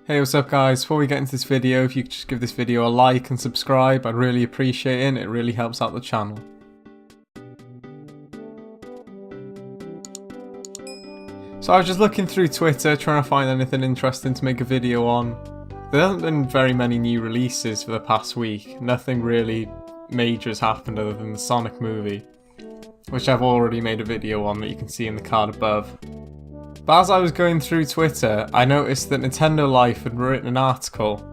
Hey, what's up guys? Before we get into this video, if you could just give this video a like and subscribe, I'd really appreciate it. It really helps out the channel. So I was just looking through Twitter trying to find anything interesting to make a video on. There haven't been very many new releases for the past week. Nothing really major has happened other than the Sonic movie, which I've already made a video on that you can see in the card above. But as I was going through Twitter, I noticed that Nintendo Life had written an article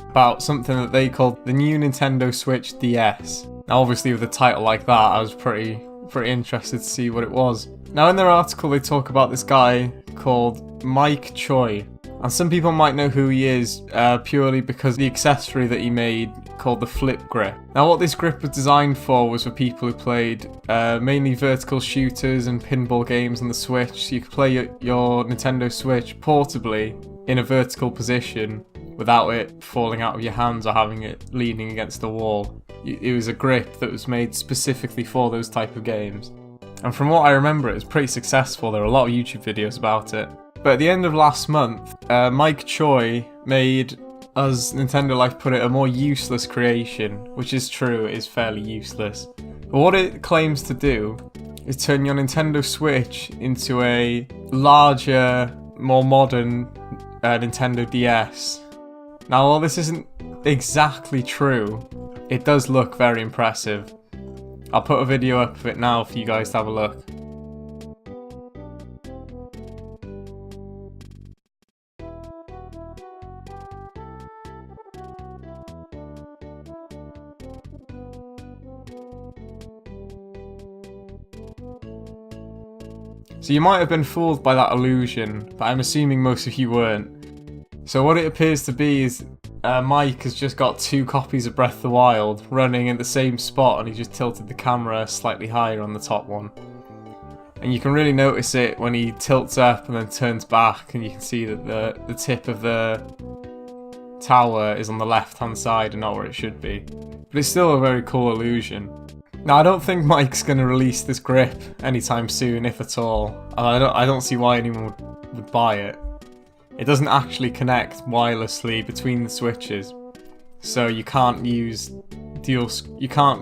about something that they called the new Nintendo Switch DS. Now obviously with a title like that, I was pretty interested to see what it was. Now in their article they talk about this guy called mechachoi, and some people might know who he is purely because of the accessory that he made called the flip grip. Now what this grip was designed for was for people who played mainly vertical shooters and pinball games on the Switch, so you could play your Nintendo Switch portably in a vertical position without it falling out of your hands or having it leaning against the wall. It was a grip that was made specifically for those type of games. And from what I remember, it was pretty successful. There were a lot of YouTube videos about it. But at the end of last month, mechachoi made, as Nintendo Life put it, a more useless creation, which is true, it is fairly useless. But what it claims to do is turn your Nintendo Switch into a larger, more modern Nintendo DS. Now while this isn't exactly true, it does look very impressive. I'll put a video up of it now for you guys to have a look. So you might have been fooled by that illusion, but I'm assuming most of you weren't. So what it appears to be is Mike has just got 2 copies of Breath of the Wild running in the same spot, and he just tilted the camera slightly higher on the top one. And you can really notice it when he tilts up and then turns back, and you can see that the tip of the tower is on the left hand side and not where it should be. But it's still a very cool illusion. Now I don't think Mike's going to release this grip anytime soon, if at all, and I don't see why anyone would buy it. It doesn't actually connect wirelessly between the switches, so you can't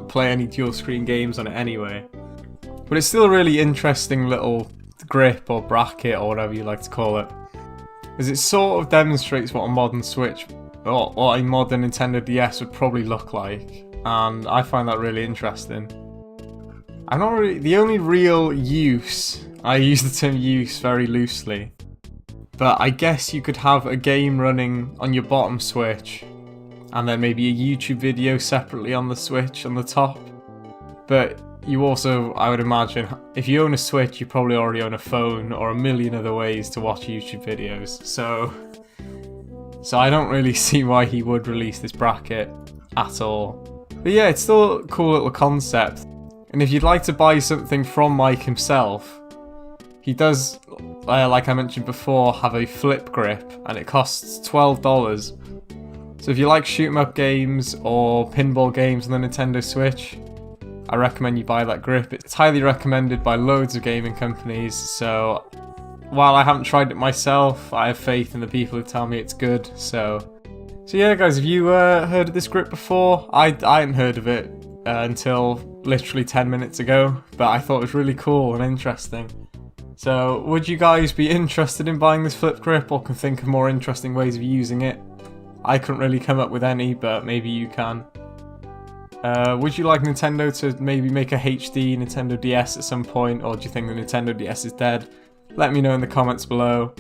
play any dual screen games on it anyway. But it's still a really interesting little grip or bracket or whatever you like to call it, because it sort of demonstrates what a modern Switch or what a modern Nintendo DS would probably look like. And I find that really interesting. The only real use, I use the term use very loosely, but I guess you could have a game running on your bottom Switch and then maybe a YouTube video separately on the Switch on the top. But you also, I would imagine, if you own a Switch, you probably already own a phone or a million other ways to watch YouTube videos. So I don't really see why he would release this bracket at all. But yeah, it's still a cool little concept. And if you'd like to buy something from Mike himself, he does, like I mentioned before, have a flip grip, and it costs $12. So if you like shoot 'em up games or pinball games on the Nintendo Switch, I recommend you buy that grip. It's highly recommended by loads of gaming companies, so while I haven't tried it myself, I have faith in the people who tell me it's good. So yeah guys, have you heard of this grip before? I hadn't heard of it until literally 10 minutes ago, but I thought it was really cool and interesting. So would you guys be interested in buying this flip grip, or can think of more interesting ways of using it? I couldn't really come up with any, but maybe you can. Would you like Nintendo to maybe make a HD Nintendo DS at some point, or do you think the Nintendo DS is dead? Let me know in the comments below.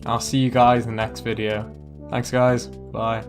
I'll see you guys in the next video. Thanks guys, bye.